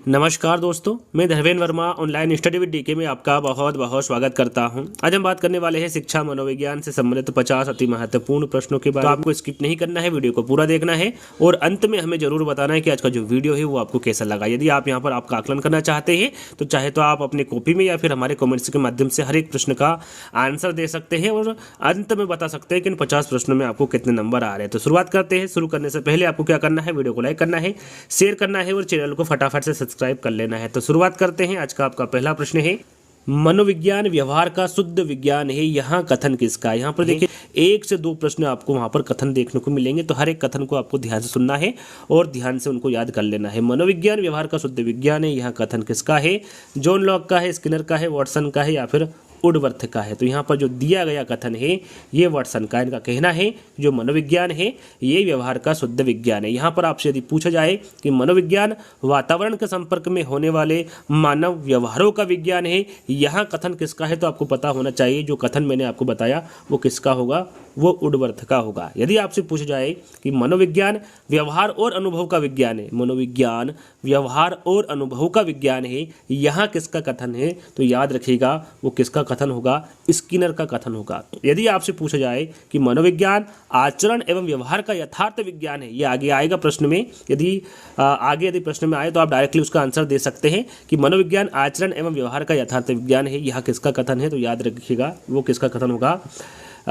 नमस्कार दोस्तों, मैं Dharmendra Verma online study with DK में आपका बहुत बहुत स्वागत करता हूं। आज हम बात करने वाले हैं शिक्षा मनोविज्ञान से संबंधित 50 अति महत्वपूर्ण प्रश्नों के बारे में। तो आपको स्किप नहीं करना है, वीडियो को पूरा देखना है और अंत में हमें जरूर बताना है कि आज का जो वीडियो है वो आपको कैसा लगा। यदि आप यहाँ पर आपका आकलन करना चाहते हैं तो चाहे तो आप अपनी कॉपी में या फिर हमारे कॉमेंट्स के माध्यम से हर एक प्रश्न का आंसर दे सकते हैं और अंत में बता सकते हैं कि इन 50 प्रश्नों में आपको कितने नंबर आ रहे हैं। तो शुरुआत करते हैं। शुरू करने से पहले आपको क्या करना है, वीडियो को लाइक करना है, शेयर करना है और चैनल को फटाफट से सब्सक्राइब कर लेना है। तो शुरुआत करते हैं। आज का आपका पहला प्रश्न है, मनोविज्ञान व्यवहार का शुद्ध विज्ञान है, यहाँ कथन किसका है। यहाँ पर देखिए 1 से 2 प्रश्न आपको वहाँ पर कथन देखने को मिलेंगे, तो हर एक कथन को आपको ध्यान से सुनना है और ध्यान से उनको याद कर लेना है। मनोविज्ञान व्यवहार का शुद्ध विज्ञान है, यहाँ कथन किसका है। जॉन लॉक का है, स्किनर का है, वॉटसन का है या फिर वुडवर्थ का है। तो यहाँ पर जो दिया गया कथन है ये वॉटसन का। इनका कहना है जो मनोविज्ञान है ये व्यवहार का शुद्ध विज्ञान है। यहाँ पर आपसे यदि पूछा जाए कि मनोविज्ञान वातावरण के संपर्क में होने वाले मानव व्यवहारों का विज्ञान है, यहाँ कथन किसका है, तो आपको पता होना चाहिए जो कथन मैंने आपको बताया वो किसका होगा, वो वुडवर्थ का होगा। यदि आपसे पूछा जाए कि मनोविज्ञान व्यवहार और अनुभव का विज्ञान है, मनोविज्ञान व्यवहार और अनुभव का विज्ञान है, यहाँ किसका कथन है, तो याद रखिएगा वो किसका कथन होगा, स्किनर का कथन होगा। यदि आपसे पूछा जाए कि मनोविज्ञान आचरण एवं व्यवहार का यथार्थ विज्ञान है, ये आगे आएगा प्रश्न में, यदि प्रश्न में आए तो आप डायरेक्टली उसका आंसर दे सकते हैं कि मनोविज्ञान आचरण एवं व्यवहार का यथार्थ विज्ञान है, यहाँ किसका कथन है, तो याद रखिएगा वो किसका कथन होगा,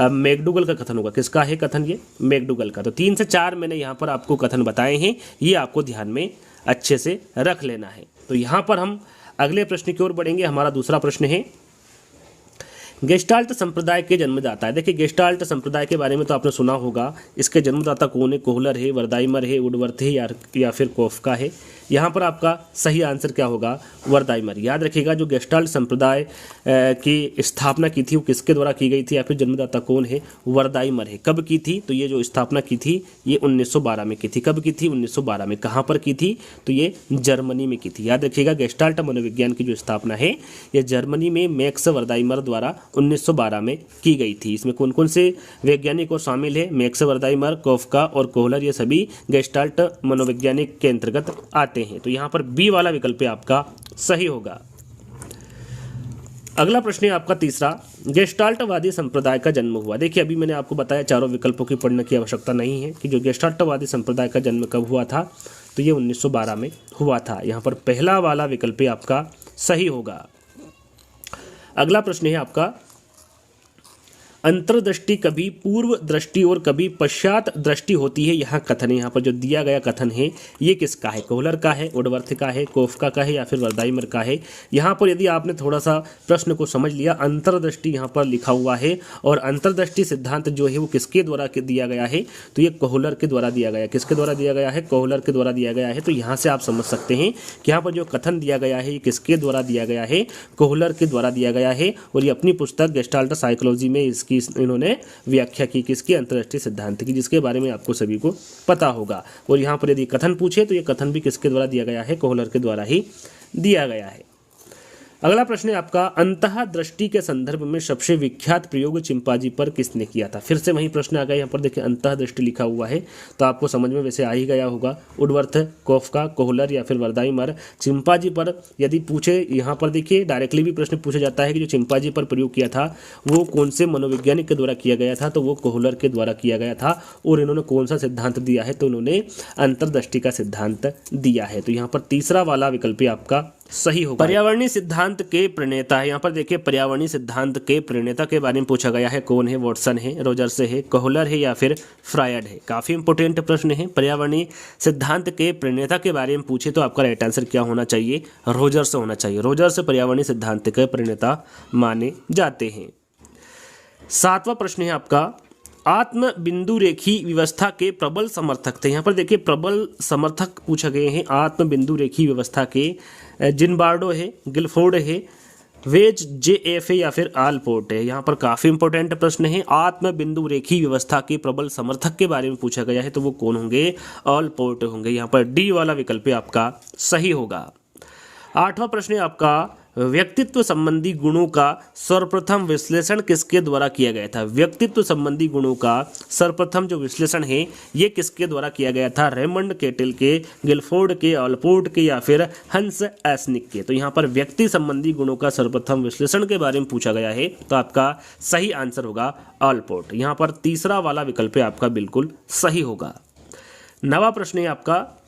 मैकडूगल का कथन होगा। किसका है कथन, ये मैकडूगल का। तो 3 से 4 मैंने यहाँ पर आपको कथन बताए हैं, ये आपको ध्यान में अच्छे से रख लेना है। तो यहाँ पर हम अगले प्रश्न की ओर बढ़ेंगे। हमारा दूसरा प्रश्न है, गेस्टाल्ट संप्रदाय के जन्मदाता है। देखिए गेस्टाल्ट संप्रदाय के बारे में तो आपने सुना होगा, इसके जन्मदाता कौन है, कोहलर है, वर्दाइमर है, वुडवर्थ है या फिर कोफका है। यहाँ पर आपका सही आंसर क्या होगा, वर्दाइमर। याद रखिएगा जो गेस्टाल्ट संप्रदाय की स्थापना की थी वो किसके द्वारा की गई थी या फिर जन्मदाता कौन है, वर्दाइमर है। कब की थी, तो ये जो स्थापना की थी ये 1912 में की थी। कब की थी, 1912 में। कहाँ पर की थी, तो ये जर्मनी में की थी। याद रखिएगा गेस्टाल्ट मनोविज्ञान की जो स्थापना है ये जर्मनी में मैक्स वर्दाइमर द्वारा 1912 में की गई थी। इसमें कौन कौन से वैज्ञानिक और शामिल है, मैक्स वर्दाइमर, कोफका और कोहलर, ये सभी गेस्टाल्ट मनोवैज्ञानिक के अंतर्गत आते हैं। तो यहाँ पर बी वाला विकल्प आपका सही होगा। अगला प्रश्न है आपका तीसरा, गेस्टाल्टवादी संप्रदाय का जन्म हुआ। देखिए अभी मैंने आपको बताया चारों विकल्पों की पढ़ने की आवश्यकता नहीं है कि जो गेस्टाल्टवादी संप्रदाय का जन्म कब हुआ था, तो ये 1912 में हुआ था। यहाँ पर पहला वाला विकल्प आपका सही होगा। अगला प्रश्न है आपका, अंतर्दृष्टि कभी पूर्व दृष्टि और कभी पश्चात दृष्टि होती है, यहाँ कथन है। यहाँ पर जो दिया गया कथन है ये किसका है, कोहलर का है, वुडवर्थ का है, कोफका का है या फिर वर्दाइमर का है। यहाँ पर यदि आपने थोड़ा सा प्रश्न को समझ लिया, अंतर्दृष्टि यहाँ पर लिखा हुआ है और अंतर्दृष्टि सिद्धांत जो है वो किसके द्वारा दिया गया है, तो ये कोहलर के द्वारा दिया गया। किसके द्वारा दिया गया है, कोहलर के द्वारा दिया गया है। तो यहाँ से आप समझ सकते हैं कि यहाँ पर जो कथन दिया गया है ये किसके द्वारा दिया गया है, कोहलर के द्वारा दिया गया है। और ये अपनी पुस्तक गेस्टाल्ट साइकोलॉजी में इसकी इन्होंने व्याख्या की, किसकी, अंतर्दृष्टि सिद्धांत की, जिसके बारे में आपको सभी को पता होगा। और यहाँ पर यदि कथन पूछे तो ये कथन भी किसके द्वारा दिया गया है, कोहलर के द्वारा ही दिया गया है। अगला प्रश्न है आपका, अंतःदृष्टि के संदर्भ में सबसे विख्यात प्रयोग चिंपांजी पर किसने किया था। फिर से वही प्रश्न आ गया। यहाँ पर देखिए अंतःदृष्टि लिखा हुआ है तो आपको समझ में वैसे आ ही गया होगा, वुडवर्थ, कोफका, कोहलर या फिर वर्दाइमर। चिंपांजी पर यदि पूछे, यहाँ पर देखिए डायरेक्टली भी प्रश्न पूछा जाता है कि जो चिंपांजी पर प्रयोग किया था वो कौन से मनोवैज्ञानिक के द्वारा किया गया था, तो वो कोहलर के द्वारा किया गया था। और इन्होंने कौन सा सिद्धांत दिया है, तो इन्होंने अंतर्दृष्टि का सिद्धांत दिया है। तो यहाँ पर तीसरा वाला विकल्प आपका सही होगा। पर्यावरणीय सिद्धांत के प्रणेता है। यहाँ पर देखिए पर्यावरणीय सिद्धांत के प्रणेता के बारे में पूछा गया है, कौन है, वॉटसन है, रोजर्स है, कोहलर है या फिर फ्रायड है। काफी इंपॉर्टेंट प्रश्न है। पर्यावरणीय सिद्धांत के प्रणेता के बारे में पूछे तो आपका राइट आंसर क्या होना चाहिए, रोजर्स होना चाहिए। रोजर्स पर्यावरणीय सिद्धांत के प्रणेता माने जाते हैं। 7वां प्रश्न है आपका, आत्म बिंदु रेखी व्यवस्था के प्रबल समर्थक थे। यहाँ पर देखिए प्रबल समर्थक पूछे गए हैं आत्म बिंदु रेखी व्यवस्था के। जिनबार्डो है, गिलफोर्ड है, वेज, JF है या फिर आलपोर्ट है। यहाँ पर काफ़ी इंपॉर्टेंट प्रश्न है। आत्म बिंदु रेखी व्यवस्था के प्रबल समर्थक के बारे में पूछा गया है तो वो कौन होंगे, आलपोर्ट होंगे। यहाँ पर डी वाला विकल्प आपका सही होगा। 8वां प्रश्न है आपका, व्यक्तित्व संबंधी गुणों का सर्वप्रथम विश्लेषण किसके द्वारा किया गया था? व्यक्तित्व संबंधी गुणों का सर्वप्रथम जो विश्लेषण है ये किसके द्वारा किया गया था? रेमंड केटल के, गिलफोर्ड के, ऑलपोर्ट के या फिर हंस एस्निक के? तो यहाँ पर व्यक्ति संबंधी गुणों का सर्वप्रथम विश्लेषण के बारे में पूछा गया है, तो आपका सही आंसर होगा ऑलपोर्ट। यहाँ पर तीसरा वाला विकल्प आपका बिल्कुल सही होगा। नवा प्रश्न है आपका,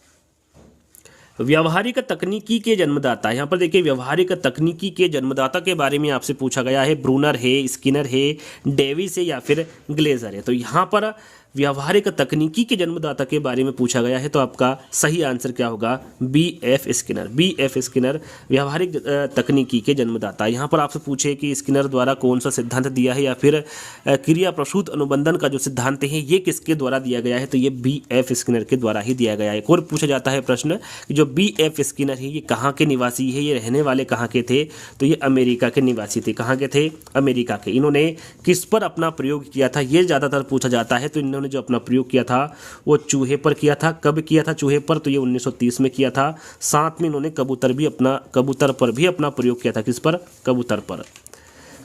व्यवहारिक तकनीकी के जन्मदाता। यहाँ पर देखिए व्यवहारिक तकनीकी के जन्मदाता के बारे में आपसे पूछा गया है। ब्रूनर है, स्किनर है, डेविस है या फिर ग्लेजर है? तो यहाँ पर व्यवहारिक तकनीकी के जन्मदाता के बारे में पूछा गया है, तो आपका सही आंसर क्या होगा? B F Skinner. B F Skinner व्यवहारिक तकनीकी के जन्मदाता। यहाँ पर आपसे पूछे कि स्किनर द्वारा कौन सा सिद्धांत दिया है या फिर क्रिया प्रसूत अनुबंधन का जो सिद्धांत है ये किसके द्वारा दिया गया है? तो ये बी एफ स्किनर के द्वारा ही दिया गया है। और पूछा जाता है प्रश्न कि जो बी एफ स्किनर है ये कहाँ के निवासी है, ये रहने वाले कहाँ के थे? तो ये अमेरिका के निवासी थे। कहाँ के थे? अमेरिका के। इन्होंने किस पर अपना प्रयोग किया था ये ज़्यादातर पूछा जाता है। तो इन्होंने जो अपना प्रयोग किया था वो चूहे पर किया था। कब किया था चूहे पर? तो ये 1930 में किया था। साथ में इन्होंने कबूतर पर भी अपना प्रयोग किया था। किस पर?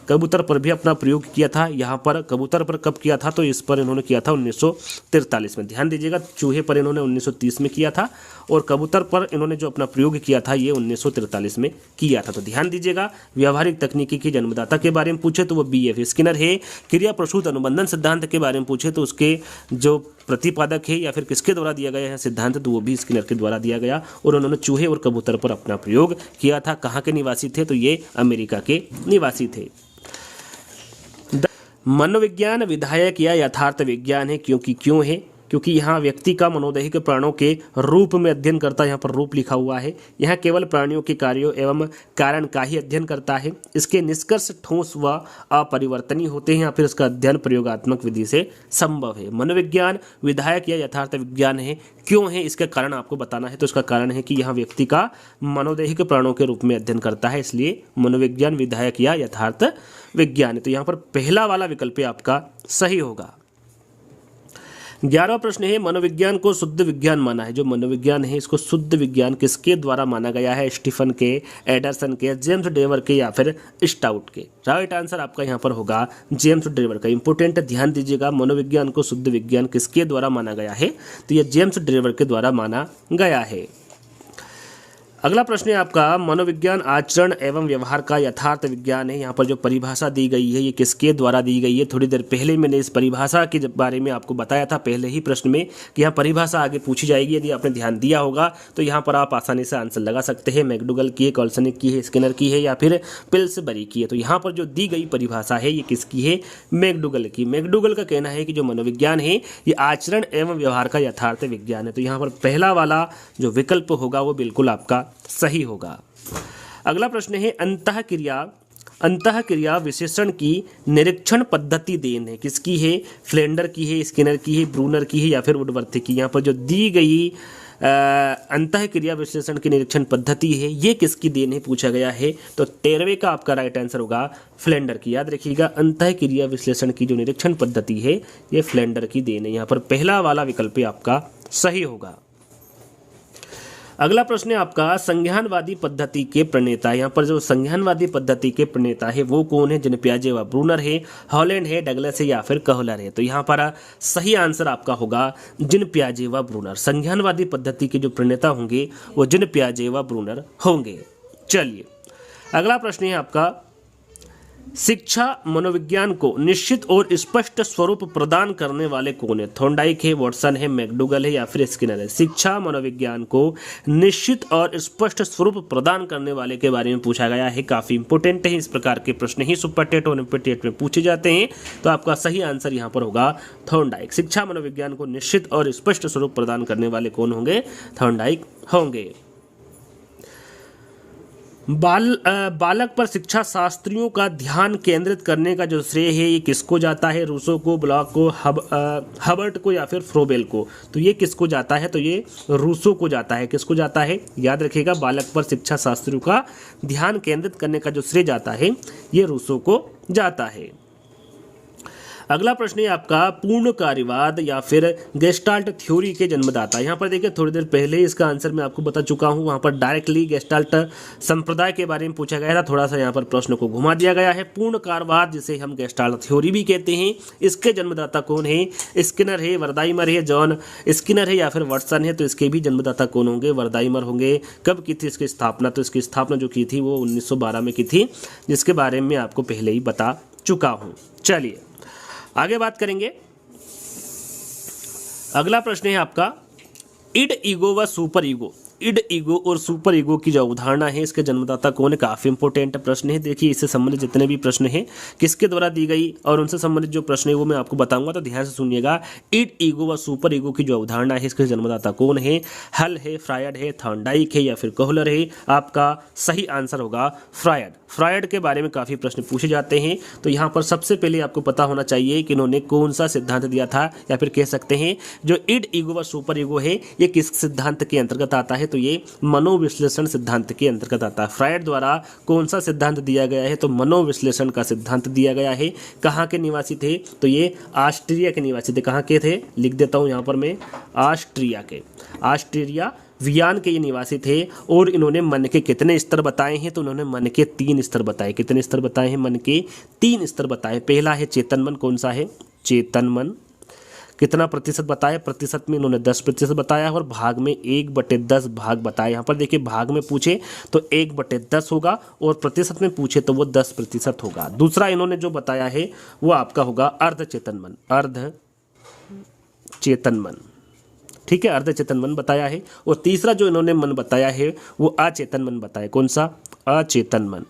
कबूतर पर भी अपना प्रयोग किया था। यहाँ पर कबूतर पर कब किया था? तो इस पर इन्होंने किया था 1943 में। ध्यान दीजिएगा, चूहे पर इन्होंने 1930 में किया था और कबूतर पर इन्होंने जो अपना प्रयोग किया था ये 1943 में किया था। तो ध्यान दीजिएगा, व्यवहारिक तकनीकी के जन्मदाता के बारे में पूछे तो वो बी एफ स्किनर है। क्रिया प्रसूत अनुबंधन सिद्धांत के बारे में पूछे तो उसके जो प्रतिपादक है या फिर किसके द्वारा दिया गया है सिद्धांत, तो वो भी स्किनर के द्वारा दिया गया और उन्होंने चूहे और कबूतर पर अपना प्रयोग किया था। कहाँ के निवासी थे? तो ये अमेरिका के निवासी थे। मनोविज्ञान विधायक या यथार्थ विज्ञान है, क्यों है? क्योंकि यहाँ व्यक्ति का मनोदैहिक प्राणों के रूप में अध्ययन करता है। यहाँ पर रूप लिखा हुआ है। यहाँ केवल प्राणियों के कार्यों एवं कारण का ही अध्ययन करता है। इसके निष्कर्ष ठोस व अपरिवर्तनीय होते हैं या फिर इसका अध्ययन प्रयोगात्मक विधि से संभव है। मनोविज्ञान विधायक या यथार्थ विज्ञान है, क्यों है? इसका कारण आपको बताना है। तो इसका कारण है कि यहाँ व्यक्ति का मनोदैहिक प्राणों के रूप में अध्ययन करता है, इसलिए मनोविज्ञान विधायक या यथार्थ विज्ञान है। तो यहाँ पर पहला वाला विकल्प आपका सही होगा। 11वां प्रश्न है, मनोविज्ञान को शुद्ध विज्ञान माना है। जो मनोविज्ञान है इसको शुद्ध विज्ञान किसके द्वारा माना गया है? स्टीफन के, एडरसन के, जेम्स डेवर के या फिर स्टाउट के? राइट आंसर आपका यहाँ पर होगा जेम्स डेवर का। इंपोर्टेंट ध्यान दीजिएगा, मनोविज्ञान को शुद्ध विज्ञान किसके द्वारा माना गया है? तो यह जेम्स डेवर के द्वारा माना गया है। अगला प्रश्न है आपका, मनोविज्ञान आचरण एवं व्यवहार का यथार्थ विज्ञान है। यहाँ पर जो परिभाषा दी गई है ये किसके द्वारा दी गई है? थोड़ी देर पहले मैंने इस परिभाषा के बारे में आपको बताया था पहले ही प्रश्न में कि यहाँ परिभाषा आगे पूछी जाएगी। यदि आपने ध्यान दिया होगा तो यहाँ पर आप आसानी से आंसर लगा सकते हैं। मैकडूगल की है, कॉल्सनिक की है, स्किनर की है या फिर पिल्सबरी की है? तो यहाँ पर जो दी गई परिभाषा है ये किसकी है? मैकडूगल की। मैकडूगल का कहना है कि जो मनोविज्ञान है ये आचरण एवं व्यवहार का यथार्थ विज्ञान है। तो यहाँ पर पहला वाला जो विकल्प होगा वो बिल्कुल आपका सही होगा। अगला प्रश्न है, अंतःक्रिया विशेषण की निरीक्षण पद्धति देन है, किसकी है? फ्लेंडर की है, स्किनर की है, ब्रूनर की है या फिर वुडवर्थ की? यहाँ पर जो दी गई अंतःक्रिया विश्लेषण की निरीक्षण पद्धति है ये किसकी देन है पूछा गया है? तो 13वें का आपका राइट आंसर होगा फ्लेंडर की। याद रखिएगा, अंतःक्रिया विश्लेषण की जो निरीक्षण पद्धति है ये फ्लेंडर की देन है। यहाँ पर पहला वाला विकल्प आपका सही होगा। अगला प्रश्न है आपका, संज्ञानवादी पद्धति के प्रणेता। यहाँ पर जो संज्ञानवादी पद्धति के प्रणेता है वो कौन है? जिन पियाजे व ब्रूनर है, हॉलैंड है, डगलस है या फिर कहलर है? तो यहाँ पर सही आंसर आपका होगा जिन पियाजे व ब्रूनर। संज्ञानवादी पद्धति के जो प्रणेता होंगे वो जिन पियाजे व ब्रूनर होंगे। चलिए अगला प्रश्न है आपका, शिक्षा मनोविज्ञान को निश्चित और स्पष्ट स्वरूप प्रदान करने वाले कौन है? थॉर्नडाइक है, वॉटसन है, मैकडूगल है या फिर स्किनर है? शिक्षा मनोविज्ञान को निश्चित और स्पष्ट स्वरूप प्रदान करने वाले के बारे में पूछा गया है। काफ़ी इंपोर्टेंट है, इस प्रकार के प्रश्न ही सुपर टेट और ओलंपिक टेट में पूछे जाते हैं। तो आपका सही आंसर यहाँ पर होगा थॉर्नडाइक। शिक्षा मनोविज्ञान को निश्चित और स्पष्ट स्वरूप प्रदान करने वाले कौन होंगे? थॉर्नडाइक होंगे। बालक पर शिक्षा शास्त्रियों का ध्यान केंद्रित करने का जो श्रेय है ये किसको जाता है? रूसो को, ब्लॉक को, हबर्ट को या फिर फ्रोबेल को? तो ये किसको जाता है? तो ये रूसो को जाता है। किसको जाता है? याद रखिएगा, बालक पर शिक्षा शास्त्रियों का ध्यान केंद्रित करने का जो श्रेय जाता है ये रूसो को जाता है। अगला प्रश्न है आपका पूर्ण कार्यवाद या फिर गेस्टाल्ट थ्योरी के जन्मदाता। यहाँ पर देखिए थोड़ी देर पहले ही इसका आंसर मैं आपको बता चुका हूँ, वहाँ पर डायरेक्टली गेस्टाल्ट संप्रदाय के बारे में पूछा गया था, थोड़ा सा यहाँ पर प्रश्न को घुमा दिया गया है। पूर्ण कार्यवाद जिसे हम गेस्टाल्ट थ्योरी भी कहते हैं, इसके जन्मदाता कौन है? स्किनर है, वर्दाइमर है, जॉन स्किनर है या फिर वाटसन है। तो इसके भी जन्मदाता कौन होंगे? वर्दाइमर होंगे। कब की थी इसकी स्थापना? तो इसकी स्थापना जो की थी वो 1912 में की थी, जिसके बारे में आपको पहले ही बता चुका हूँ। चलिए आगे बात करेंगे। अगला प्रश्न है आपका इड ईगो व सुपर ईगो। इड ईगो और सुपर ईगो की जो अवधारणा है, इसके जन्मदाता कौन है? काफ़ी इंपॉर्टेंट प्रश्न है। देखिए इससे संबंधित जितने भी प्रश्न हैं किसके द्वारा दी गई और उनसे संबंधित जो प्रश्न है वो मैं आपको बताऊंगा, तो ध्यान से सुनिएगा। इड ईगो व सुपर ईगो की जो अवधारणा है, इसके जन्मदाता कौन है? हल है, फ्रायड है, थॉर्नडाइक है या फिर कोहलर है? आपका सही आंसर होगा फ्रायड। फ्रायड के बारे में काफ़ी प्रश्न पूछे जाते हैं, तो यहाँ पर सबसे पहले आपको पता होना चाहिए कि इन्होंने कौन सा सिद्धांत दिया था, या फिर कह सकते हैं जो इड ईगो व सुपर ईगो है ये किस सिद्धांत के अंतर्गत आता है? तो ये मनोविश्लेषण सिद्धांत के अंतर्गत आता है। फ्रायड द्वारा कौन सा सिद्धांत दिया गया है? तो मनोविश्लेषण का सिद्धांत दिया गया है। कहाँ के निवासी थे? तो ये ऑस्ट्रिया के निवासी थे। कहाँ के थे? लिख देता हूँ यहाँ पर मैं, ऑस्ट्रिया के, ऑस्ट्रिया वियना के ये निवासी थे। और इन्होंने मन के कितने स्तर बताए हैं? तो उन्होंने मन के 3 स्तर बताए। कितने स्तर बताए हैं? मन के 3 स्तर बताए। पहला है चेतन मन। कौन सा है? चेतन मन। कितना प्रतिशत बताया? प्रतिशत में इन्होंने 10% बताया और भाग में 1/10 भाग बताया। यहाँ पर देखिए भाग में पूछे तो 1/10 होगा और प्रतिशत में पूछे तो वो 10% होगा। दूसरा इन्होंने जो बताया है वो आपका होगा अर्ध चेतन मन। अर्ध चेतन मन, ठीक है, अर्ध चेतन मन बताया है। और तीसरा जो इन्होंने मन बताया है वो अचेतन मन बताया। कौन सा? अचेतन मन।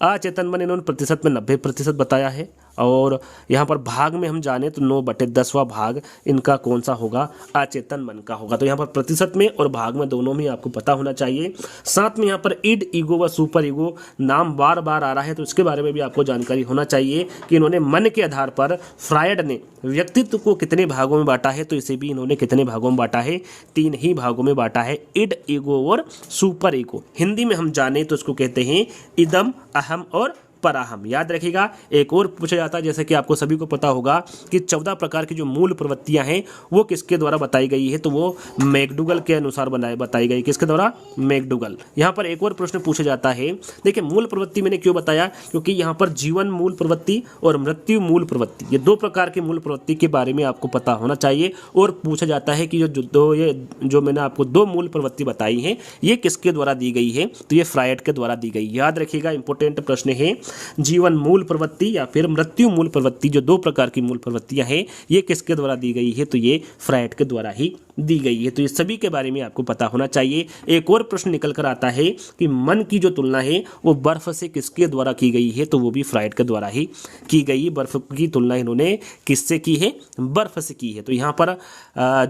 अचेतन मन इन्होंने प्रतिशत में 90% बताया है। और यहाँ पर भाग में हम जाने तो 9/10वां भाग इनका कौन सा होगा? अचेतन मन का होगा। तो यहाँ पर प्रतिशत में और भाग में दोनों में आपको पता होना चाहिए। साथ में यहाँ पर इड ईगो व सुपर ईगो नाम बार बार आ रहा है, तो इसके बारे में भी आपको जानकारी होना चाहिए कि इन्होंने मन के आधार पर फ्रायड ने व्यक्तित्व को कितने भागों में बांटा है। तो इसे भी इन्होंने कितने भागों में बांटा है? 3 ही भागों में बांटा है, इड ईगो और सुपर ईगो। हिंदी में हम जाने तो इसको कहते हैं इदम, अहम और पराहम। याद रखिएगा। एक और पूछा जाता है, जैसे कि आपको सभी को पता होगा कि 14 प्रकार की जो मूल प्रवृत्तियां हैं वो किसके द्वारा बताई गई है? तो वो मैकडूगल के अनुसार बताई गई। किसके द्वारा? मैकडूगल। यहाँ पर एक और प्रश्न पूछा जाता है। देखिए मूल प्रवृत्ति मैंने क्यों बताया? क्योंकि यहाँ पर जीवन मूल प्रवृत्ति और मृत्यु मूल प्रवृत्ति, ये 2 प्रकार की मूल प्रवृत्ति के बारे में आपको पता होना चाहिए। और पूछा जाता है कि जो मैंने आपको 2 मूल प्रवृत्ति बताई हैं ये किसके द्वारा दी गई है? तो ये फ्रायड के द्वारा दी गई। याद रखिएगा, इंपॉर्टेंट प्रश्न है। जीवन मूल प्रवृत्ति या फिर मृत्यु मूल प्रवृत्ति, जो 2 प्रकार की मूल प्रवृत्तियां हैं ये किसके द्वारा दी गई है? तो ये फ्रायड के द्वारा ही दी गई है। तो ये सभी के बारे में आपको पता होना चाहिए। एक और प्रश्न निकल कर आता है कि मन की जो तुलना है वो बर्फ से किसके द्वारा की गई है? तो वो भी फ्रायड के द्वारा ही की गई। बर्फ की तुलना इन्होंने किससे की है? बर्फ से की है। तो यहाँ पर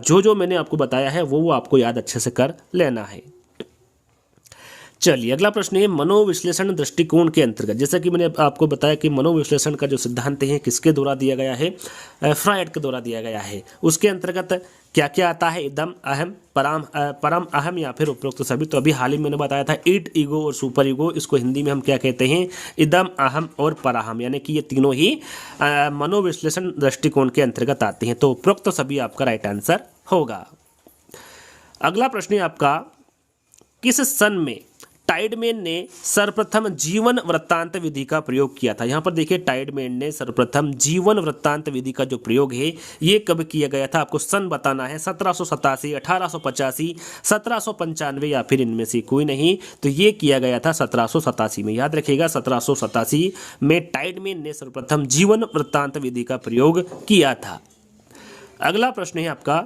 जो मैंने आपको बताया है वो आपको याद अच्छे से कर लेना है। चलिए अगला प्रश्न है मनोविश्लेषण दृष्टिकोण के अंतर्गत। जैसा कि मैंने आपको बताया कि मनोविश्लेषण का जो सिद्धांत है किसके द्वारा दिया गया है? फ्रायड के द्वारा दिया गया है। उसके अंतर्गत क्या क्या आता है? इदम, अहम, परम अहम या फिर उपरोक्त सभी। तो अभी हाल ही मैंने बताया था इड ईगो और सुपर ईगो, इसको हिंदी में हम क्या कहते हैं? इदम, अहम और पराहम, यानी कि ये तीनों ही मनोविश्लेषण दृष्टिकोण के अंतर्गत आते हैं। तो उपरोक्त सभी आपका राइट आंसर होगा। अगला प्रश्न है आपका किस सन में टाइडमैन ने सर्वप्रथम जीवन वृत्तांत विधि का प्रयोग किया था? यहाँ पर देखिए टाइडमैन ने सर्वप्रथम जीवन वृत्तांत विधि का जो प्रयोग है ये कब किया गया था? आपको सन बताना है। 1787, 1885, 1795 या फिर इनमें से कोई नहीं। तो ये किया गया था 1787 में। याद रखिएगा 1787 में टाइडमैन ने सर्वप्रथम जीवन वृत्तांत विधि का प्रयोग किया था। अगला प्रश्न है आपका,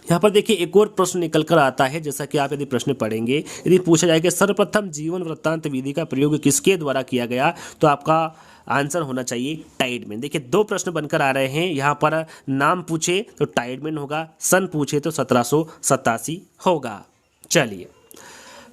यहाँ पर देखिए एक और प्रश्न निकल कर आता है। जैसा कि आप यदि प्रश्न पढ़ेंगे, यदि पूछा जाए कि सर्वप्रथम जीवन वृत्तांत विधि का प्रयोग किसके द्वारा किया गया, तो आपका आंसर होना चाहिए टाइडमैन। देखिए 2 प्रश्न बनकर आ रहे हैं। यहाँ पर नाम पूछे तो टाइडमैन होगा, सन पूछे तो 1787 होगा। चलिए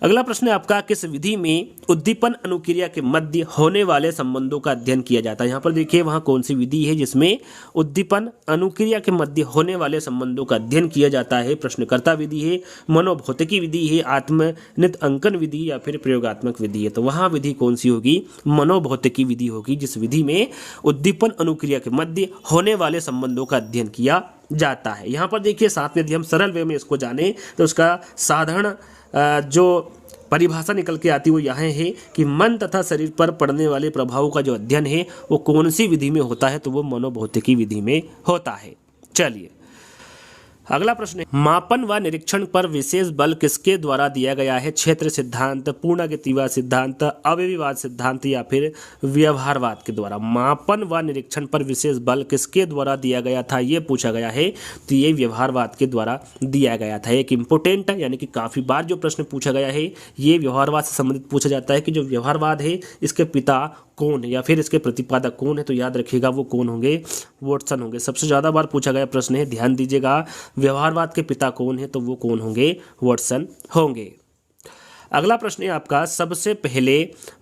अगला प्रश्न है आपका, किस विधि में उद्दीपन अनुक्रिया के मध्य होने वाले संबंधों का अध्ययन किया जाता है। यहाँ पर देखिए वहाँ कौन सी विधि है जिसमें उद्दीपन अनुक्रिया के मध्य होने वाले संबंधों का अध्ययन किया जाता है। प्रश्नकर्ता विधि है, मनोभौतिकी विधि है, आत्मनित अंकन विधि या फिर प्रयोगात्मक विधि है। तो वहाँ विधि कौन सी होगी, मनोभौतिकी विधि होगी, जिस विधि में उद्दीपन अनुक्रिया के मध्य होने वाले संबंधों का अध्ययन किया जाता है। यहाँ पर देखिए साथ में यदि हम सरल वे में इसको जाने तो उसका साधारण जो परिभाषा निकल के आती है वो यह है कि मन तथा शरीर पर पड़ने वाले प्रभावों का जो अध्ययन है वो कौन सी विधि में होता है, तो वो मनोभौतिकी विधि में होता है। चलिए अगला प्रश्न है, मापन व निरीक्षण पर विशेष बल किसके द्वारा दिया गया है। क्षेत्र सिद्धांत, पूर्णागतिवाद सिद्धांत, अवयवीवाद सिद्धांत या फिर व्यवहारवाद के द्वारा। मापन व निरीक्षण पर विशेष बल किसके द्वारा दिया गया था, ये पूछा गया है, तो ये व्यवहारवाद के द्वारा दिया गया था। एक इंपोर्टेंट यानी कि काफ़ी बार जो प्रश्न पूछा गया है ये व्यवहारवाद से संबंधित पूछा जाता है कि जो व्यवहारवाद है इसके पिता कौन है या फिर इसके प्रतिपादक कौन है, तो याद रखिएगा वो कौन होंगे, वाटसन होंगे। सबसे ज़्यादा बार पूछा गया प्रश्न है, ध्यान दीजिएगा, व्यवहारवाद के पिता कौन है, तो वो कौन होंगे, वाटसन होंगे। अगला प्रश्न है आपका, सबसे पहले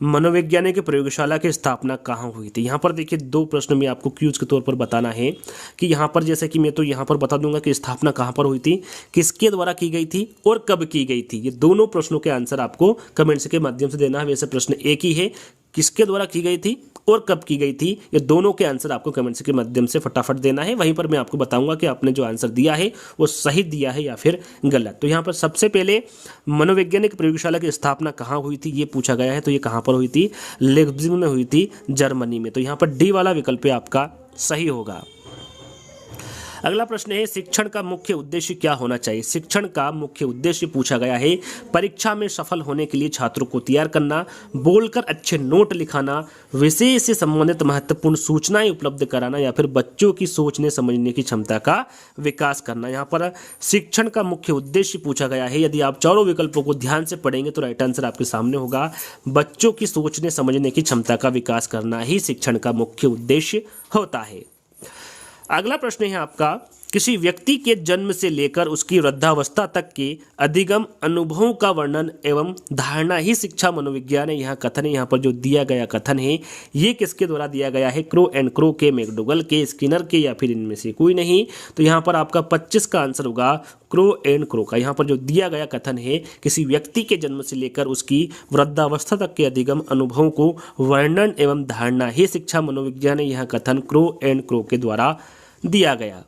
मनोवैज्ञानिक प्रयोगशाला की स्थापना कहाँ हुई थी। यहाँ पर देखिए दो प्रश्न में आपको क्यूज के तौर पर बताना है कि यहाँ पर जैसे कि मैं तो यहाँ पर बता दूंगा कि स्थापना कहाँ पर हुई थी, किसके द्वारा की गई थी और कब की गई थी। ये दोनों प्रश्नों के आंसर आपको कमेंट्स के माध्यम से देना है। वैसे प्रश्न एक ही है, किसके द्वारा की गई थी और कब की गई थी, ये दोनों के आंसर आपको कमेंट्स के माध्यम से फटाफट देना है। वहीं पर मैं आपको बताऊंगा कि आपने जो आंसर दिया है वो सही दिया है या फिर गलत। तो यहाँ पर सबसे पहले मनोवैज्ञानिक प्रयोगशाला की स्थापना कहाँ हुई थी ये पूछा गया है, तो ये कहाँ पर हुई थी, लेप्जिग में हुई थी, जर्मनी में। तो यहाँ पर डी वाला विकल्प आपका सही होगा। अगला प्रश्न है, शिक्षण का मुख्य उद्देश्य क्या होना चाहिए। शिक्षण का मुख्य उद्देश्य पूछा गया है, परीक्षा में सफल होने के लिए छात्रों को तैयार करना, बोलकर अच्छे नोट लिखाना, विषय से संबंधित महत्वपूर्ण सूचनाएं उपलब्ध कराना या फिर बच्चों की सोचने समझने की क्षमता का विकास करना। यहाँ पर शिक्षण का मुख्य उद्देश्य पूछा गया है। यदि आप चारों विकल्पों को ध्यान से पढ़ेंगे तो राइट आंसर आपके सामने होगा, बच्चों की सोचने समझने की क्षमता का विकास करना ही शिक्षण का मुख्य उद्देश्य होता है। अगला प्रश्न है आपका, किसी व्यक्ति के जन्म से लेकर उसकी वृद्धावस्था तक के अधिगम अनुभवों का वर्णन एवं धारणा ही शिक्षा मनोविज्ञान है। यहाँ कथन है, यहाँ पर जो दिया गया कथन है ये किसके द्वारा दिया गया है, क्रो एंड क्रो के, मैकडोगल के, स्किनर के या फिर इनमें से कोई नहीं। तो यहाँ पर आपका 25 का आंसर होगा क्रो एंड क्रो का। यहाँ पर जो दिया गया कथन है, किसी व्यक्ति के जन्म से लेकर उसकी वृद्धावस्था तक के अधिगम अनुभवों को वर्णन एवं धारणा ही शिक्षा मनोविज्ञान है। यह कथन क्रो एंड क्रो के द्वारा दिया गया।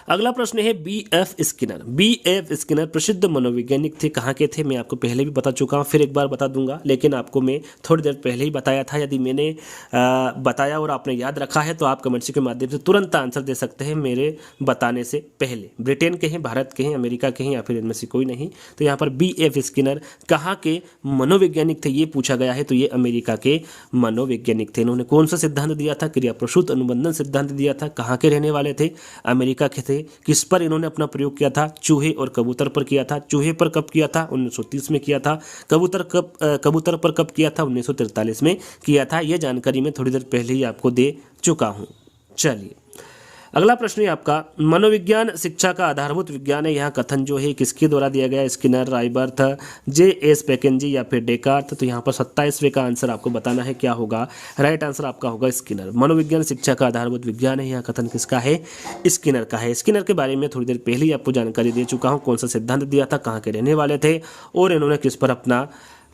अगला प्रश्न है, B.F. स्किनर। B.F. स्किनर प्रसिद्ध मनोवैज्ञानिक थे, कहाँ के थे मैं आपको पहले भी बता चुका हूँ, फिर एक बार बता दूंगा, लेकिन आपको मैं थोड़ी देर पहले ही बताया था। यदि मैंने बताया और आपने याद रखा है तो आप कमेंट्स के माध्यम से तुरंत आंसर दे सकते हैं मेरे बताने से पहले। ब्रिटेन के हैं, भारत के हैं, अमेरिका के हैं या फिर इनमें से कोई नहीं। तो यहाँ पर B.F. स्किनर कहाँ के मनोवैज्ञानिक थे ये पूछा गया है, तो ये अमेरिका के मनोवैज्ञानिक थे। इन्होंने कौन सा सिद्धांत दिया था, क्रिया प्रसूत अनुबंधन सिद्धांत दिया था। कहाँ के रहने वाले थे, अमेरिका के थे। किस पर इन्होंने अपना प्रयोग किया था, चूहे और कबूतर पर किया था। चूहे पर कब किया था, 1930 में किया था। कबूतर पर कब किया था, 1943 में किया था। यह जानकारी मैं थोड़ी देर पहले ही आपको दे चुका हूँ। चलिए अगला प्रश्न है आपका, मनोविज्ञान शिक्षा का आधारभूत विज्ञान है। यहाँ कथन जो है किसके द्वारा दिया गया है, स्किनर, राइबर्थ, J.S. पैकेंजी या फिर डेकार्त। तो यहाँ पर 27वें का आंसर आपको बताना है क्या होगा, राइट आंसर आपका होगा स्किनर। मनोविज्ञान शिक्षा का आधारभूत विज्ञान है, यहाँ कथन किसका है, स्किनर का है। स्किनर के बारे में थोड़ी देर पहले ही आपको जानकारी दे चुका हूँ, कौन सा सिद्धांत दिया था, कहाँ के रहने वाले थे और इन्होंने किस पर अपना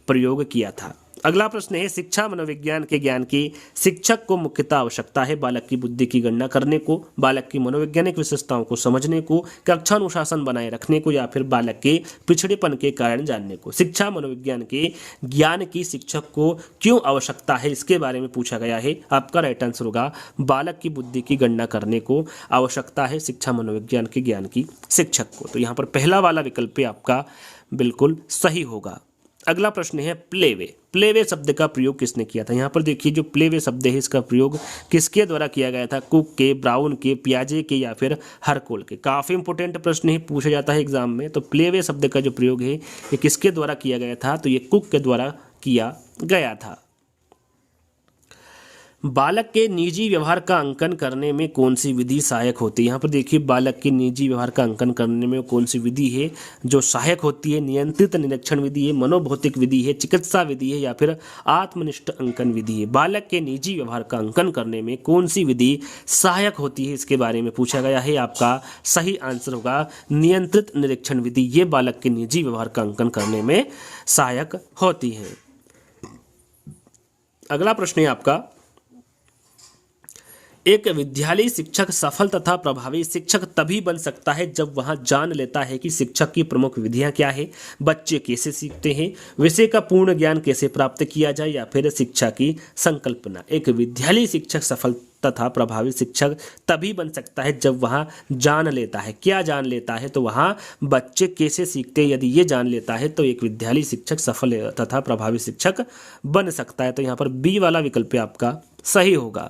प्रयोग किया था। अगला प्रश्न है, शिक्षा मनोविज्ञान के ज्ञान की शिक्षक को मुख्यतः आवश्यकता है बालक की बुद्धि की गणना करने को, बालक की मनोवैज्ञानिक विशेषताओं को समझने को, कक्षा अनुशासन बनाए रखने को या फिर बालक के पिछड़ेपन के कारण जानने को। शिक्षा मनोविज्ञान के ज्ञान की शिक्षक को क्यों आवश्यकता है इसके बारे में पूछा गया है। आपका राइट आंसर होगा बालक की बुद्धि की गणना करने को आवश्यकता है शिक्षा मनोविज्ञान के ज्ञान की शिक्षक को। तो यहाँ पर पहला वाला विकल्प आपका बिल्कुल सही होगा। अगला प्रश्न है, प्लेवे। प्लेवे शब्द का प्रयोग किसने किया था। यहाँ पर देखिए जो प्लेवे शब्द है इसका प्रयोग किसके द्वारा किया गया था, कुक के, ब्राउन के, पियाजे के या फिर हरकोल के। काफ़ी इंपॉर्टेंट प्रश्न ही पूछा जाता है एग्जाम में। तो प्लेवे शब्द का जो प्रयोग है ये किसके द्वारा किया गया था, तो ये कुक के द्वारा किया गया था। बालक के निजी व्यवहार का अंकन करने में कौन सी विधि सहायक होती है? यहाँ पर देखिए बालक के निजी व्यवहार का अंकन करने में कौन सी विधि है जो सहायक होती है? नियंत्रित निरीक्षण विधि है, मनोभौतिक विधि है, चिकित्सा विधि है या फिर आत्मनिष्ठ अंकन विधि है? बालक के निजी व्यवहार का अंकन करने में कौन सी विधि सहायक होती है, इसके बारे में पूछा गया है। आपका सही आंसर होगा नियंत्रित निरीक्षण विधि। ये बालक के निजी व्यवहार का अंकन करने में सहायक होती है। अगला प्रश्न है आपका, एक विद्यालयी शिक्षक सफल तथा प्रभावी शिक्षक तभी बन सकता है जब वह जान लेता है कि शिक्षक की प्रमुख विधियां क्या है, बच्चे कैसे सीखते हैं, विषय का पूर्ण ज्ञान कैसे प्राप्त किया जाए या फिर शिक्षा की संकल्पना। एक विद्यालयी शिक्षक सफल तथा प्रभावी शिक्षक तभी बन सकता है जब वह जान लेता है। क्या जान लेता है? तो वहाँ बच्चे कैसे सीखते हैं, यदि ये जान लेता है तो एक विद्यालयी शिक्षक सफल तथा प्रभावी शिक्षक बन सकता है। तो यहाँ पर बी वाला विकल्प आपका सही होगा।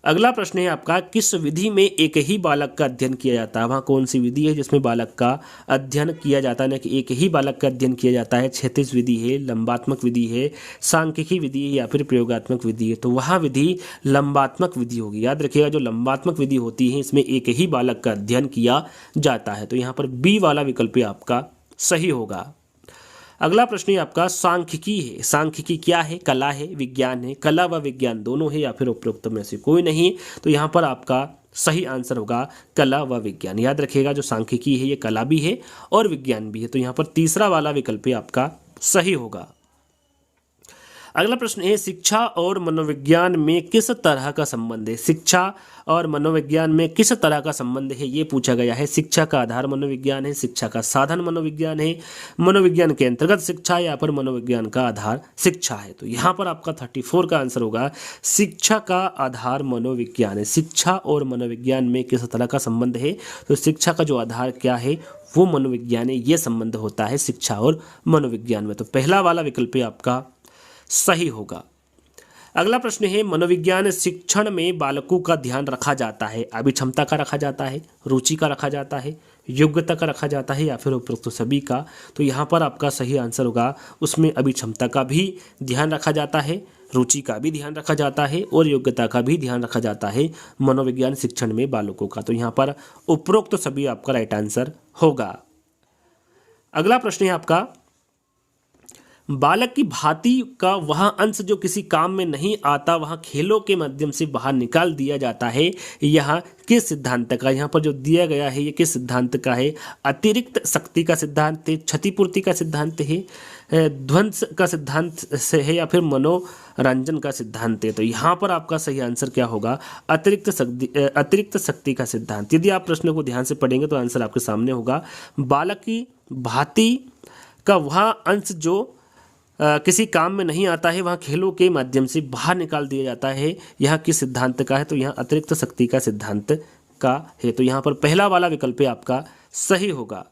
अगला प्रश्न है आपका, किस विधि में एक ही बालक का अध्ययन किया जाता है? वहाँ कौन सी विधि है जिसमें बालक का अध्ययन किया जाता है, ना कि एक ही बालक का अध्ययन किया जाता है? क्षैतिज विधि है, लंबात्मक विधि है, सांख्यिकी विधि है या फिर प्रयोगात्मक विधि है? तो वहाँ विधि लंबात्मक विधि होगी। याद रखिएगा, जो लंबात्मक विधि होती है इसमें एक ही बालक का अध्ययन किया जाता है। तो यहाँ पर बी वाला विकल्प आपका सही होगा। अगला प्रश्न आपका सांख्यिकी है। सांख्यिकी क्या है? कला है, विज्ञान है, कला व विज्ञान दोनों है या फिर उपरोक्त में से कोई नहीं? तो यहाँ पर आपका सही आंसर होगा कला व विज्ञान। याद रखिएगा, जो सांख्यिकी है ये कला भी है और विज्ञान भी है। तो यहाँ पर तीसरा वाला विकल्प आपका सही होगा। अगला प्रश्न है, शिक्षा और मनोविज्ञान में किस तरह का संबंध है? शिक्षा और मनोविज्ञान में किस तरह का संबंध है, ये पूछा गया है। शिक्षा का आधार मनोविज्ञान है, शिक्षा का साधन मनोविज्ञान है, मनोविज्ञान के अंतर्गत शिक्षा या फिर मनोविज्ञान का आधार शिक्षा है? तो यहाँ पर आपका 34 का आंसर होगा शिक्षा का आधार मनोविज्ञान है। शिक्षा और मनोविज्ञान में किस तरह का संबंध है? तो शिक्षा का जो आधार क्या है वो मनोविज्ञान है। ये संबंध होता है शिक्षा और मनोविज्ञान में। तो पहला वाला विकल्प आपका सही होगा। अगला प्रश्न है, मनोविज्ञान शिक्षण में बालकों का ध्यान रखा जाता है? अभिक्षमता का रखा जाता है, रुचि का रखा जाता है, योग्यता का रखा जाता है या फिर उपरोक्त सभी का? तो यहाँ पर आपका सही आंसर होगा उसमें अभिक्षमता का भी ध्यान रखा जाता है, रुचि का भी ध्यान रखा जाता है और योग्यता का भी ध्यान रखा जाता है मनोविज्ञान शिक्षण में बालकों का। तो यहाँ पर उपरोक्त सभी आपका राइट आंसर होगा। अगला प्रश्न है आपका, बालक की भांति का वह अंश जो किसी काम में नहीं आता वह खेलों के माध्यम से बाहर निकाल दिया जाता है, यह किस सिद्धांत का? यहाँ पर जो दिया गया है ये किस सिद्धांत का है? अतिरिक्त शक्ति का सिद्धांत है, क्षतिपूर्ति का सिद्धांत है, ध्वंस का सिद्धांत से है या फिर मनोरंजन का सिद्धांत है? तो यहाँ पर आपका सही आंसर क्या होगा? अतिरिक्त शक्ति का सिद्धांत। यदि आप प्रश्न को ध्यान से पढ़ेंगे तो आंसर आपके सामने होगा, बालक की भांति का वह अंश जो किसी काम में नहीं आता है वहाँ खेलों के माध्यम से बाहर निकाल दिया जाता है, यह किस सिद्धांत का है? तो यहाँ अतिरिक्त शक्ति का सिद्धांत का है। तो यहाँ पर पहला वाला विकल्प आपका सही होगा।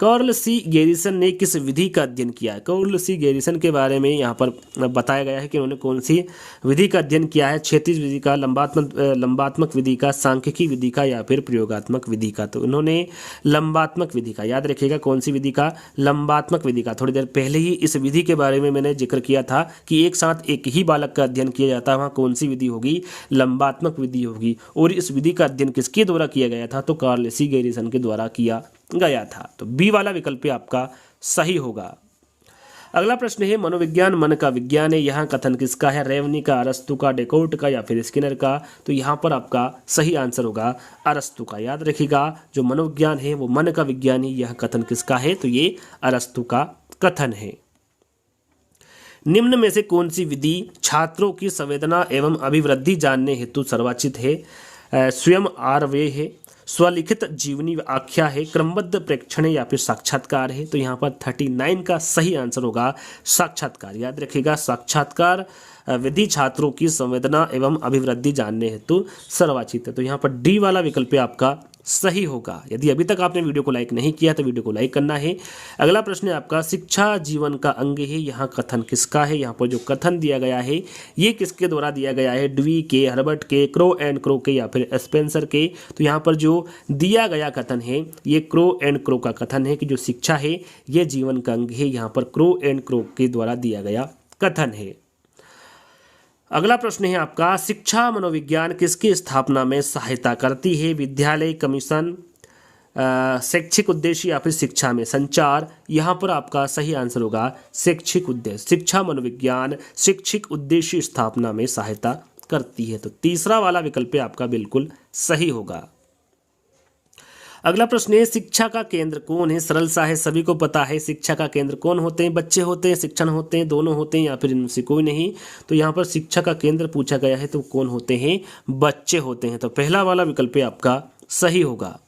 कार्ल सी गैरिसन ने किस विधि का अध्ययन किया है? कार्ल सी गैरिसन के बारे में यहाँ पर बताया गया है कि उन्होंने कौन सी विधि का अध्ययन किया है। क्षैतिज विधि का, लंबात्मक विधि का, सांख्यिकी विधि का या फिर प्रयोगात्मक विधि का? तो उन्होंने लंबात्मक विधि का। याद रखिएगा कौन सी विधि का? लंबात्मक विधि का। थोड़ी देर पहले ही इस विधि के बारे में मैंने जिक्र किया था कि एक साथ एक ही बालक का अध्ययन किया जाता है, वहाँ कौन सी विधि होगी? लंबात्मक विधि होगी। और इस विधि का अध्ययन किसके द्वारा किया गया था? तो कार्ल सी गैरिसन के द्वारा किया गया था। तो बी वाला विकल्प आपका सही होगा। अगला प्रश्न है, मनोविज्ञान मन का विज्ञान है, यह कथन किसका है? रेवनी का, अरस्तु का, डेकार्ट का या फिर स्किनर का? तो यहाँ पर आपका सही आंसर होगा अरस्तु का। याद रखिएगा, जो मनोविज्ञान है वो मन का विज्ञान है, यह कथन किसका है? तो ये अरस्तु का कथन है। निम्न में से कौन सी विधि छात्रों की संवेदना एवं अभिवृद्धि जानने हेतु सर्वोचित है? स्वयं आरवे है, स्वलिखित जीवनी आख्या है, क्रमबद्ध प्रेक्षण या फिर साक्षात्कार है? तो यहाँ पर 39 का सही आंसर होगा साक्षात्कार। याद रखिएगा, साक्षात्कार विधि छात्रों की संवेदना एवं अभिवृद्धि जानने हेतु सर्वोचित है। तो यहाँ पर डी वाला विकल्प आपका सही होगा। यदि अभी तक आपने वीडियो को लाइक नहीं किया तो वीडियो को लाइक करना है। अगला प्रश्न है आपका, शिक्षा जीवन का अंग है, यहाँ कथन किसका है? यहाँ पर जो कथन दिया गया है ये किसके द्वारा दिया गया है? ड्वी के, हर्बर्ट के, क्रो एंड क्रो के या फिर स्पेंसर के? तो यहाँ पर जो दिया गया कथन है ये क्रो एंड क्रो का कथन है कि जो शिक्षा है ये जीवन का अंग है। यहाँ पर क्रो एंड क्रो के द्वारा दिया गया कथन है। अगला प्रश्न है आपका, शिक्षा मनोविज्ञान किसकी स्थापना में सहायता करती है? विद्यालय, कमीशन, शैक्षिक उद्देश्य या फिर शिक्षा में संचार। यहाँ पर आपका सही आंसर होगा शैक्षिक उद्देश्य। शिक्षा मनोविज्ञान शैक्षिक उद्देश्य स्थापना में सहायता करती है। तो तीसरा वाला विकल्प आपका बिल्कुल सही होगा। अगला प्रश्न है, शिक्षा का केंद्र कौन है? सरल सा है, सभी को पता है। शिक्षा का केंद्र कौन होते हैं? बच्चे होते हैं, शिक्षण होते हैं, दोनों होते हैं या फिर इनमें से कोई नहीं? तो यहाँ पर शिक्षा का केंद्र पूछा गया है तो कौन होते हैं? बच्चे होते हैं। तो पहला वाला विकल्प आपका सही होगा।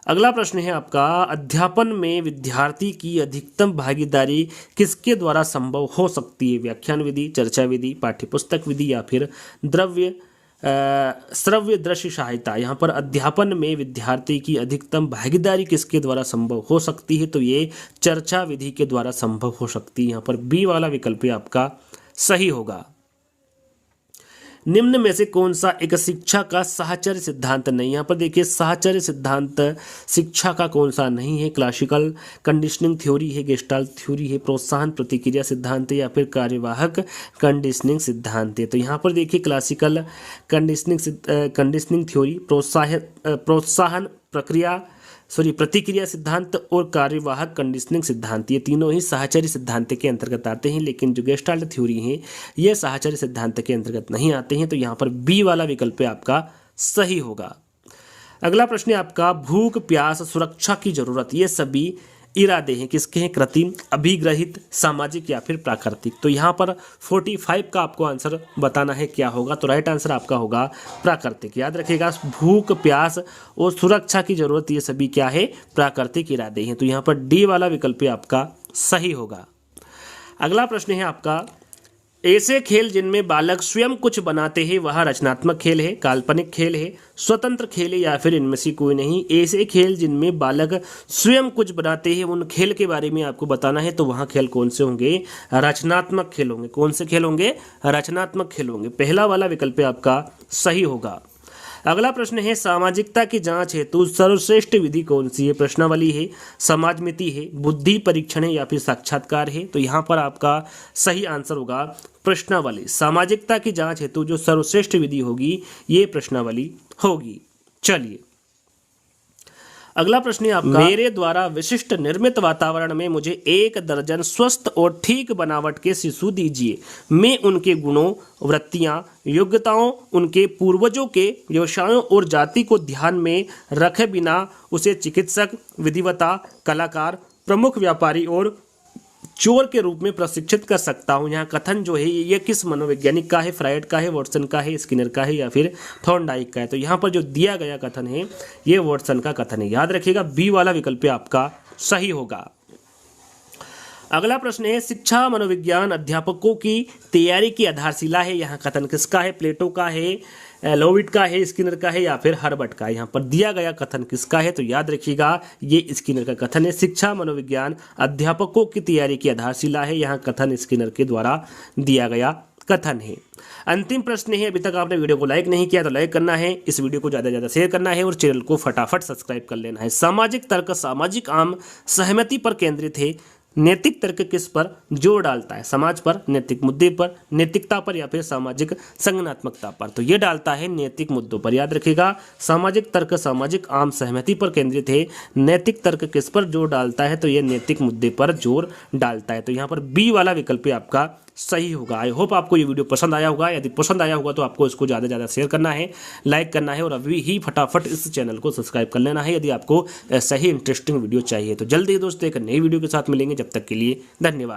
अगला प्रश्न है आपका, अध्यापन में विद्यार्थी की अधिकतम भागीदारी किसके द्वारा संभव हो सकती है? व्याख्यान विधि, चर्चा विधि, पाठ्यपुस्तक विधि या फिर श्रव्य दृश्य सहायता। यहाँ पर अध्यापन में विद्यार्थी की अधिकतम भागीदारी किसके द्वारा संभव हो सकती है? तो ये चर्चा विधि के द्वारा संभव हो सकती है। यहाँ पर बी वाला विकल्प आपका सही होगा। निम्न में से कौन सा एक शिक्षा का साहचर्य सिद्धांत नहीं? यहाँ पर देखिए, साहचर्य सिद्धांत शिक्षा का कौन सा नहीं है? क्लासिकल कंडीशनिंग थ्योरी है, गेस्टाल्ट थ्योरी है, प्रोत्साहन प्रतिक्रिया सिद्धांत है या फिर कार्यवाहक कंडीशनिंग सिद्धांत है। तो यहाँ पर देखिए, क्लासिकल कंडीशनिंग थ्योरी, प्रोत्साहन प्रतिक्रिया सिद्धांत और कार्यवाहक कंडीशनिंग सिद्धांत, ये तीनों ही साहचर्य सिद्धांत के अंतर्गत आते हैं। लेकिन जो गेस्टाल्ट थ्योरी है ये साहचर्य सिद्धांत के अंतर्गत नहीं आते हैं। तो यहाँ पर बी वाला विकल्प आपका सही होगा। अगला प्रश्न है आपका, भूख, प्यास, सुरक्षा की जरूरत, ये सभी इरादे हैं किसके हैं? कृत्रिम, अभिग्रहित, सामाजिक या फिर प्राकृतिक। तो यहाँ पर 45 का आपको आंसर बताना है क्या होगा। तो राइट आंसर आपका होगा प्राकृतिक। याद रखिएगा, भूख, प्यास और सुरक्षा की जरूरत, ये सभी क्या है? प्राकृतिक इरादे हैं। तो यहाँ पर डी वाला विकल्प आपका सही होगा। अगला प्रश्न है आपका, ऐसे खेल जिनमें बालक स्वयं कुछ बनाते हैं वह रचनात्मक खेल है, काल्पनिक खेल है, स्वतंत्र खेल है या फिर इनमें से कोई नहीं? ऐसे खेल जिनमें बालक स्वयं कुछ बनाते हैं उन खेल के बारे में आपको बताना है। तो वहाँ खेल कौन से होंगे? रचनात्मक खेल होंगे। कौन से खेल होंगे? रचनात्मक खेल होंगे। पहला वाला विकल्प आपका सही होगा। अगला प्रश्न है, सामाजिकता की जांच हेतु सर्वश्रेष्ठ विधि कौन सी है? प्रश्नावली है, समाजमिति है, बुद्धि परीक्षण है या फिर साक्षात्कार है? तो यहाँ पर आपका सही आंसर होगा प्रश्नावली। सामाजिकता की जांच हेतु जो सर्वश्रेष्ठ विधि होगी ये प्रश्नावली होगी। चलिए अगला प्रश्न है आपका, मेरे द्वारा विशिष्ट निर्मित वातावरण में मुझे 1 दर्जन स्वस्थ और ठीक बनावट के शिशु दीजिए। मैं उनके गुणों, वृत्तियां, योग्यताओं, उनके पूर्वजों के व्यवसायों और जाति को ध्यान में रखे बिना उसे चिकित्सक, विधिवता, कलाकार, प्रमुख व्यापारी और चोर के रूप में प्रशिक्षित कर सकता हूँ। यहाँ कथन जो है ये किस मनोवैज्ञानिक का है? फ्रायड का है, वॉटसन का है, स्किनर का है या फिर थॉर्नडाइक का है? तो यहाँ पर जो दिया गया कथन है ये वॉटसन का कथन है। याद रखिएगा, बी वाला विकल्प आपका सही होगा। अगला प्रश्न है, शिक्षा मनोविज्ञान अध्यापकों की तैयारी की आधारशिला है। यहाँ कथन किसका है? प्लेटो का है, लोविट का है, स्किनर का है या फिर हर्बर्ट का? यहाँ पर दिया गया कथन किसका है? तो याद रखिएगा, ये स्किनर का कथन है। शिक्षा मनोविज्ञान अध्यापकों की तैयारी की आधारशिला है। यहाँ कथन स्किनर के द्वारा दिया गया कथन है। अंतिम प्रश्न है, अभी तक आपने वीडियो को लाइक नहीं किया तो लाइक करना है, इस वीडियो को ज़्यादा से ज़्यादा शेयर करना है और चैनल को फटाफट सब्सक्राइब कर लेना है। सामाजिक तर्क सामाजिक आम सहमति पर केंद्रित है। नैतिक तर्क किस पर जोर डालता है? समाज पर, नैतिक मुद्दे पर, नैतिकता पर या फिर सामाजिक संज्ञानात्मकता पर? तो ये डालता है नैतिक मुद्दों पर। याद रखिएगा, सामाजिक तर्क सामाजिक आम सहमति पर केंद्रित है। नैतिक तर्क किस पर जोर डालता है? तो ये नैतिक मुद्दे पर जोर डालता है। तो यहाँ पर बी वाला विकल्प आपका सही होगा। आई होप आपको ये वीडियो पसंद आया होगा। यदि पसंद आया होगा तो आपको इसको ज़्यादा से ज़्यादा शेयर करना है, लाइक करना है और अभी ही फटाफट इस चैनल को सब्सक्राइब कर लेना है यदि आपको ऐसा ही इंटरेस्टिंग वीडियो चाहिए। तो जल्दी ही दोस्तों एक नई वीडियो के साथ मिलेंगे। जब तक के लिए धन्यवाद।